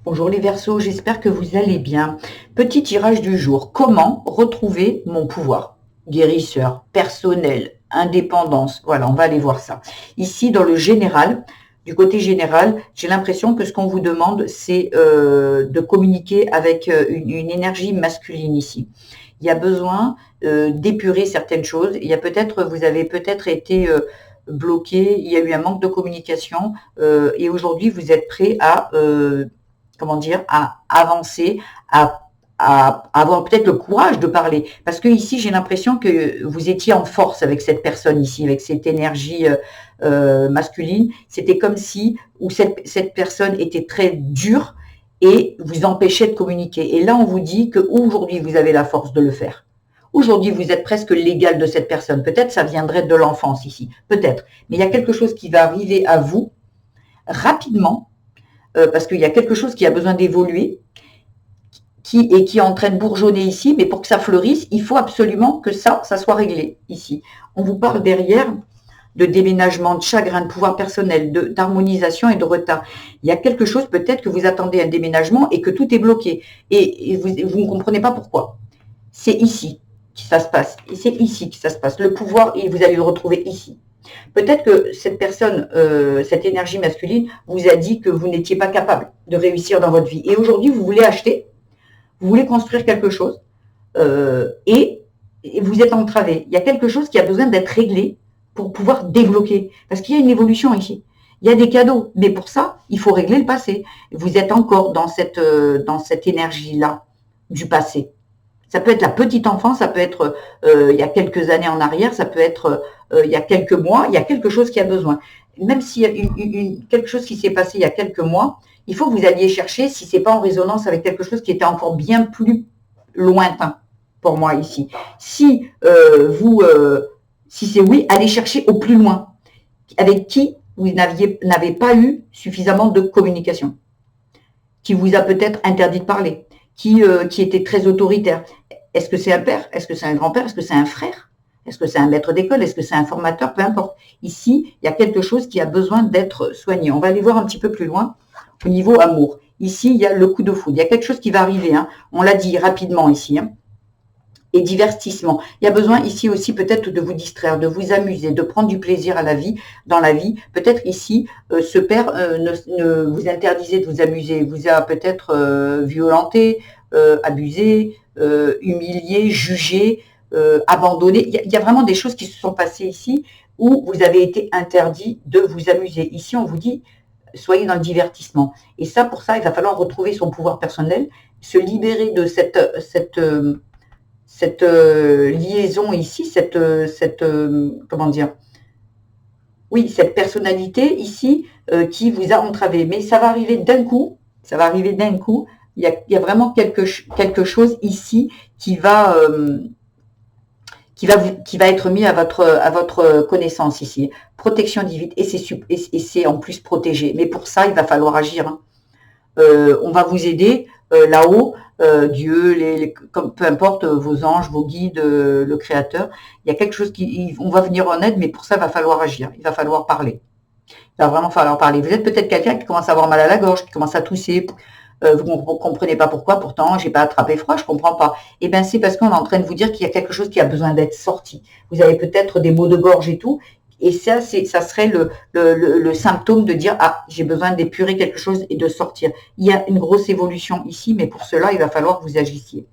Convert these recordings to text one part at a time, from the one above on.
Bonjour les Verseaux, j'espère que vous allez bien. Petit tirage du jour. Comment retrouver mon pouvoir? Guérisseur, personnel, indépendance. Voilà, on va aller voir ça. Ici, dans le général, du côté général, j'ai l'impression que ce qu'on vous demande, c'est de communiquer avec une énergie masculine ici. Il y a besoin d'épurer certaines choses. Il y a peut-être, vous avez peut-être été bloqué, il y a eu un manque de communication et aujourd'hui vous êtes prêt à comment dire, à avancer, à avoir peut-être le courage de parler. Parce que ici, j'ai l'impression que vous étiez en force avec cette personne ici, avec cette énergie masculine. C'était comme si, ou cette personne était très dure et vous empêchait de communiquer. Et là, on vous dit qu'aujourd'hui, vous avez la force de le faire. Aujourd'hui, vous êtes presque l'égal de cette personne. Peut-être ça viendrait de l'enfance ici, peut-être. Mais il y a quelque chose qui va arriver à vous rapidement, parce qu'il y a quelque chose qui a besoin d'évoluer qui est en train de bourgeonner ici, mais pour que ça fleurisse, il faut absolument que ça soit réglé ici. On vous parle derrière de déménagement, de chagrin, de pouvoir personnel, d'harmonisation et de retard. Il y a quelque chose, peut-être que vous attendez un déménagement et que tout est bloqué. Et vous ne comprenez pas pourquoi. C'est ici que ça se passe. Et c'est ici que ça se passe. Le pouvoir, et vous allez le retrouver ici. Peut-être que cette personne, cette énergie masculine, vous a dit que vous n'étiez pas capable de réussir dans votre vie. Et aujourd'hui, vous voulez acheter, vous voulez construire quelque chose, et vous êtes entravé. Il y a quelque chose qui a besoin d'être réglé pour pouvoir débloquer. Parce qu'il y a une évolution ici. Il y a des cadeaux, mais pour ça, il faut régler le passé. Vous êtes encore dans cette énergie-là du passé. Ça peut être la petite enfance, ça peut être il y a quelques années en arrière, ça peut être il y a quelques mois, il y a quelque chose qui a besoin. Même s'il y a quelque chose qui s'est passé il y a quelques mois, il faut que vous alliez chercher si c'est pas en résonance avec quelque chose qui était encore bien plus lointain pour moi ici. Si si c'est oui, allez chercher au plus loin. Avec qui vous n'avez pas eu suffisamment de communication, qui vous a peut-être interdit de parler, qui était très autoritaire. Est-ce que c'est un père? Est-ce que c'est un grand-père? Est-ce que c'est un frère? Est-ce que c'est un maître d'école? Est-ce que c'est un formateur? Peu importe. Ici, il y a quelque chose qui a besoin d'être soigné. On va aller voir un petit peu plus loin au niveau amour. Ici, il y a le coup de foudre. Il y a quelque chose qui va arriver. Hein. On l'a dit rapidement ici. Hein. Et divertissement. Il y a besoin ici aussi peut-être de vous distraire, de vous amuser, de prendre du plaisir à la vie, dans la vie. Peut-être ici, ce père ne vous interdisait de vous amuser, vous a peut-être violenté, abusé, humilié, jugé, abandonné. Il y a vraiment des choses qui se sont passées ici où vous avez été interdit de vous amuser. Ici, on vous dit, soyez dans le divertissement. Et ça, pour ça, il va falloir retrouver son pouvoir personnel, se libérer de cette liaison ici, comment dire, oui, cette personnalité ici qui vous a entravé. Mais ça va arriver d'un coup, ça va arriver d'un coup. Il y a vraiment quelque chose ici qui va être mis à votre connaissance ici. Protection divine, et c'est en plus protégé. Mais pour ça, il va falloir agir. Hein. On va vous aider là-haut, Dieu, peu importe, vos anges, vos guides, le Créateur. Il y a quelque chose on va venir en aide, mais pour ça, il va falloir agir. Il va falloir parler. Il va vraiment falloir parler. Vous êtes peut-être quelqu'un qui commence à avoir mal à la gorge, qui commence à tousser. Vous ne comprenez pas pourquoi, pourtant, j'ai pas attrapé froid, je comprends pas. Eh bien, c'est parce qu'on est en train de vous dire qu'il y a quelque chose qui a besoin d'être sorti. Vous avez peut-être des maux de gorge et tout. Et ça serait le symptôme de dire, ah, j'ai besoin d'épurer quelque chose et de sortir. Il y a une grosse évolution ici, mais pour cela, il va falloir que vous agissiez.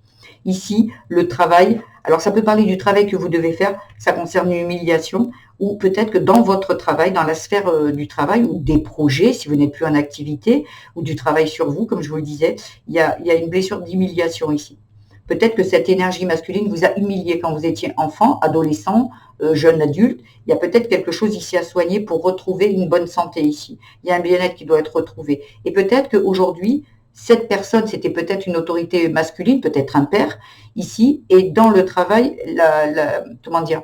Ici, le travail, alors ça peut parler du travail que vous devez faire, ça concerne une humiliation, ou peut-être que dans votre travail, dans la sphère du travail, ou des projets, si vous n'êtes plus en activité, ou du travail sur vous, comme je vous le disais, il y a une blessure d'humiliation ici. Peut-être que cette énergie masculine vous a humilié quand vous étiez enfant, adolescent, jeune adulte. Il y a peut-être quelque chose ici à soigner pour retrouver une bonne santé ici. Il y a un bien-être qui doit être retrouvé. Et peut-être qu'aujourd'hui, cette personne, c'était peut-être une autorité masculine, peut-être un père, ici, et dans le travail, comment dire,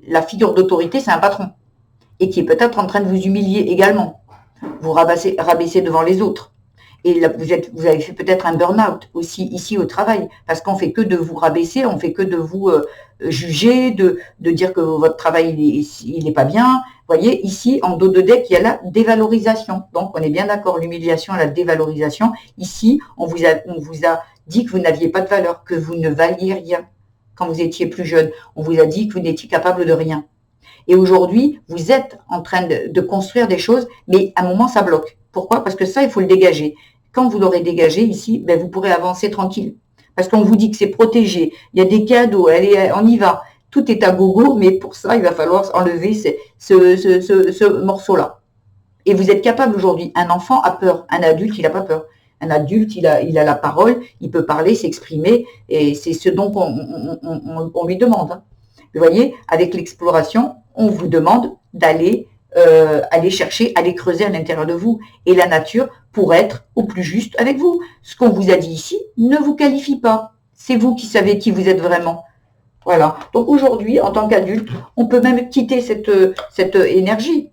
la figure d'autorité, c'est un patron, et qui est peut-être en train de vous humilier également, vous rabaisser devant les autres. Et là, vous avez fait peut-être un burn-out aussi ici au travail, parce qu'on fait que de vous rabaisser, on fait que de vous juger, de dire que votre travail il est pas bien. voyez, ici, en dos de deck, il y a la dévalorisation. Donc, on est bien d'accord, l'humiliation, la dévalorisation. Ici, on vous a dit que vous n'aviez pas de valeur, que vous ne valiez rien quand vous étiez plus jeune. On vous a dit que vous n'étiez capable de rien. Et aujourd'hui, vous êtes en train de construire des choses, mais à un moment, ça bloque. Pourquoi? Parce que ça, il faut le dégager. Quand vous l'aurez dégagé ici, ben, vous pourrez avancer tranquille. Parce qu'on vous dit que c'est protégé, il y a des cadeaux, allez, on y va. Tout est à gogo, mais pour ça, il va falloir enlever ce morceau-là. Et vous êtes capable aujourd'hui. Un enfant a peur, un adulte, il n'a pas peur. Un adulte, il a la parole, il peut parler, s'exprimer, et c'est ce dont on lui demande. Hein. Vous voyez, avec l'exploration, on vous demande d'aller aller chercher, aller creuser à l'intérieur de vous. Et la nature, pour être au plus juste avec vous. Ce qu'on vous a dit ici ne vous qualifie pas. C'est vous qui savez qui vous êtes vraiment. Voilà. Donc aujourd'hui, en tant qu'adulte, on peut même quitter cette énergie.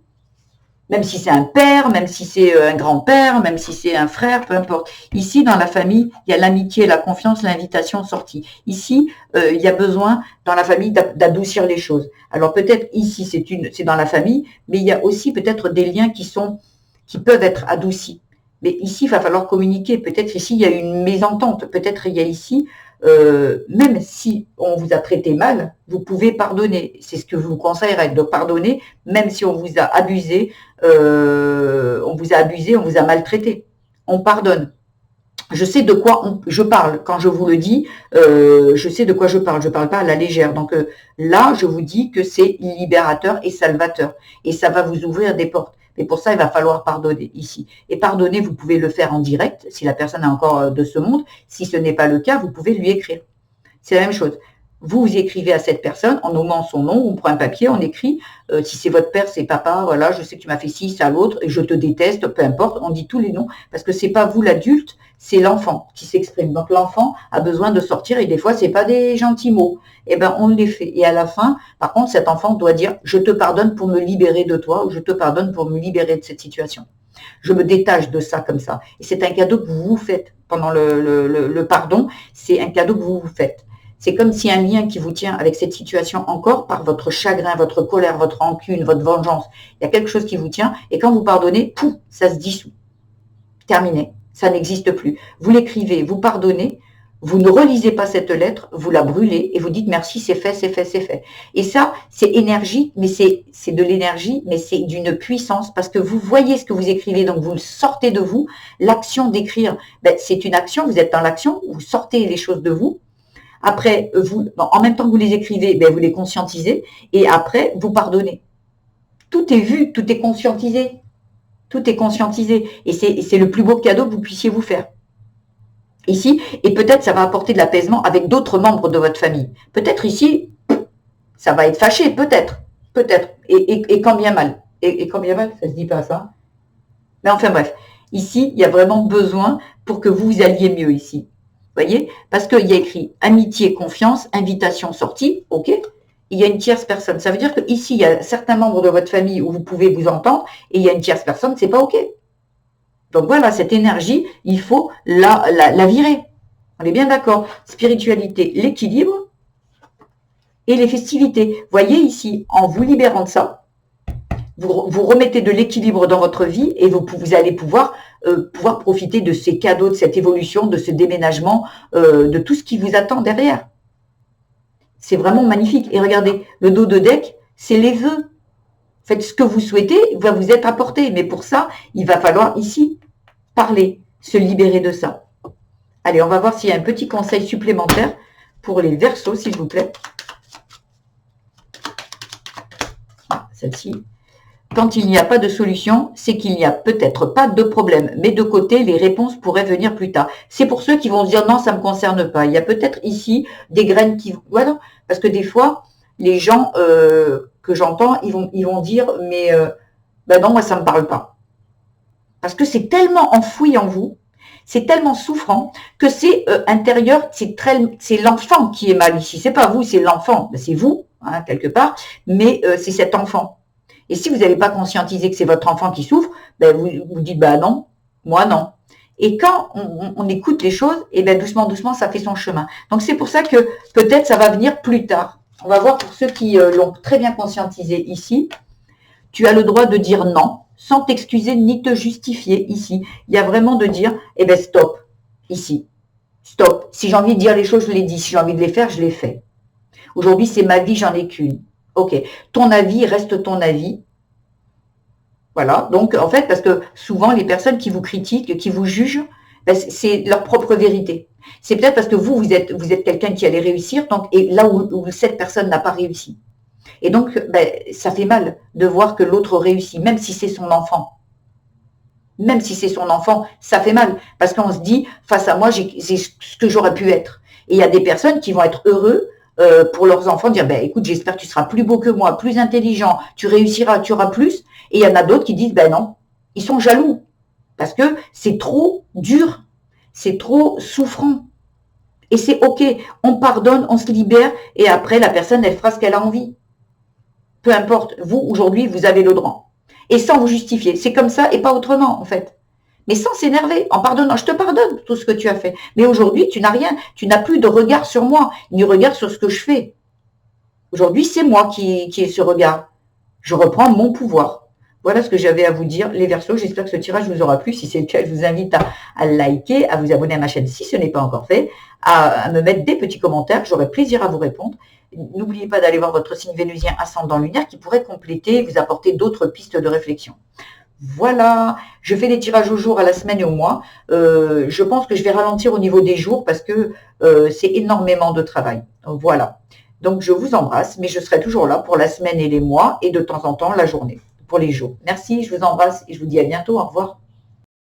Même si c'est un père, même si c'est un grand-père, même si c'est un frère, peu importe. Ici, dans la famille, il y a l'amitié, la confiance, l'invitation sortie. Ici, il y a besoin, dans la famille, d'adoucir les choses. Alors peut-être ici, c'est dans la famille, mais il y a aussi peut-être des liens qui peuvent être adoucis. Mais ici, il va falloir communiquer. Peut-être ici, il y a une mésentente. Peut-être il y a ici, même si on vous a traité mal, vous pouvez pardonner. C'est ce que je vous conseillerais, de pardonner, même si on vous a abusé, on vous a maltraité. On pardonne. Je sais de quoi je parle. Quand je vous le dis, je sais de quoi je parle. Je ne parle pas à la légère. Donc là, je vous dis que c'est libérateur et salvateur. Et ça va vous ouvrir des portes. Et pour ça, il va falloir pardonner ici. Et pardonner, vous pouvez le faire en direct, si la personne est encore de ce monde. Si ce n'est pas le cas, vous pouvez lui écrire. C'est la même chose. Vous écrivez à cette personne en nommant son nom, on prend un papier, on écrit, si c'est votre père, c'est papa, voilà, je sais que tu m'as fait ci, ça, l'autre, et je te déteste, peu importe, on dit tous les noms, parce que c'est pas vous l'adulte, c'est l'enfant qui s'exprime. Donc l'enfant a besoin de sortir, et des fois, c'est pas des gentils mots. Eh ben, on les fait. Et à la fin, par contre, cet enfant doit dire, je te pardonne pour me libérer de toi, ou je te pardonne pour me libérer de cette situation. Je me détache de ça comme ça. Et c'est un cadeau que vous vous faites pendant le pardon, c'est un cadeau que vous vous faites. C'est comme si un lien qui vous tient avec cette situation encore par votre chagrin, votre colère, votre rancune, votre vengeance. Il y a quelque chose qui vous tient et quand vous pardonnez, pouf, ça se dissout. Terminé. Ça n'existe plus. Vous l'écrivez, vous pardonnez, vous ne relisez pas cette lettre, vous la brûlez et vous dites merci, c'est fait, c'est fait, c'est fait. Et ça, c'est énergie, mais c'est de l'énergie, mais c'est d'une puissance parce que vous voyez ce que vous écrivez, donc vous le sortez de vous. L'action d'écrire, ben, c'est une action, vous êtes dans l'action, vous sortez les choses de vous. Après, en même temps que vous les écrivez, ben, vous les conscientisez et après, vous pardonnez. Tout est vu, tout est conscientisé. Tout est conscientisé. Et c'est le plus beau cadeau que vous puissiez vous faire. Ici, et peut-être ça va apporter de l'apaisement avec d'autres membres de votre famille. Peut-être ici, ça va être fâché, peut-être. Peut-être. Et quand bien mal. Et quand bien mal, ça se dit pas ça. Mais enfin bref, ici, il y a vraiment besoin pour que vous alliez mieux ici. Voyez, parce qu'il y a écrit amitié, confiance, invitation, sortie, ok. Il y a une tierce personne. Ça veut dire qu'ici, il y a certains membres de votre famille où vous pouvez vous entendre et il y a une tierce personne, c'est pas ok. Donc voilà, cette énergie, il faut la virer. On est bien d'accord. Spiritualité, l'équilibre et les festivités. Voyez ici, en vous libérant de ça, vous remettez de l'équilibre dans votre vie et vous allez pouvoir profiter de ces cadeaux, de cette évolution, de ce déménagement, de tout ce qui vous attend derrière. C'est vraiment magnifique. Et regardez, le dos de deck, c'est les vœux. Faites ce que vous souhaitez, va vous être apporté. Mais pour ça, il va falloir ici parler, se libérer de ça. Allez, on va voir s'il y a un petit conseil supplémentaire pour les Verseaux, s'il vous plaît. Ah, celle-ci. Quand il n'y a pas de solution, c'est qu'il n'y a peut-être pas de problème. Mais de côté, les réponses pourraient venir plus tard. C'est pour ceux qui vont se dire non, ça ne me concerne pas. Il y a peut-être ici des graines qui... Voilà, parce que des fois, les gens que j'entends, ils vont dire mais ben non, moi, ça ne me parle pas. Parce que c'est tellement enfoui en vous, c'est tellement souffrant que c'est intérieur, c'est l'enfant qui est mal ici. C'est pas vous, c'est l'enfant. Ben, c'est vous, hein, quelque part, mais c'est cet enfant. Et si vous n'avez pas conscientisé que c'est votre enfant qui souffre, ben vous dites, bah non, moi non. Et quand on écoute les choses, et ben doucement, doucement, ça fait son chemin. Donc c'est pour ça que peut-être ça va venir plus tard. On va voir pour ceux qui l'ont très bien conscientisé ici. Tu as le droit de dire non, sans t'excuser ni te justifier ici. Il y a vraiment de dire, eh ben stop, ici. Stop. Si j'ai envie de dire les choses, je les dis. Si j'ai envie de les faire, je les fais. Aujourd'hui, c'est ma vie, j'en ai qu'une. Ok. Ton avis reste ton avis. Voilà. Donc, en fait, parce que souvent, les personnes qui vous critiquent, qui vous jugent, ben, c'est leur propre vérité. C'est peut-être parce que vous êtes quelqu'un qui allait réussir, donc, et là où cette personne n'a pas réussi. Et donc, ben, ça fait mal de voir que l'autre réussit, même si c'est son enfant. Même si c'est son enfant, ça fait mal. Parce qu'on se dit, face à moi, j'ai ce que j'aurais pu être. Et il y a des personnes qui vont être heureux pour leurs enfants, dire, ben, écoute, j'espère que tu seras plus beau que moi, plus intelligent, tu réussiras, tu auras plus. Et il y en a d'autres qui disent, ben non, ils sont jaloux. Parce que c'est trop dur, c'est trop souffrant. Et c'est ok, on pardonne, on se libère, et après, la personne, elle fera ce qu'elle a envie. Peu importe, vous, aujourd'hui, vous avez le droit. Et sans vous justifier. C'est comme ça et pas autrement, en fait. Mais sans s'énerver, en pardonnant. Je te pardonne tout ce que tu as fait. Mais aujourd'hui, tu n'as rien. Tu n'as plus de regard sur moi, ni regard sur ce que je fais. Aujourd'hui, c'est moi qui ai ce regard. Je reprends mon pouvoir. Voilà ce que j'avais à vous dire, les Verseaux. J'espère que ce tirage vous aura plu. Si c'est le cas, je vous invite à liker, à vous abonner à ma chaîne si ce n'est pas encore fait, à me mettre des petits commentaires. J'aurai plaisir à vous répondre. N'oubliez pas d'aller voir votre signe vénusien ascendant lunaire qui pourrait compléter et vous apporter d'autres pistes de réflexion. Voilà, je fais des tirages au jour, à la semaine et au mois. Je pense que je vais ralentir au niveau des jours parce que c'est énormément de travail. Voilà. Donc, je vous embrasse, mais je serai toujours là pour la semaine et les mois et de temps en temps la journée, pour les jours. Merci, je vous embrasse et je vous dis à bientôt. Au revoir.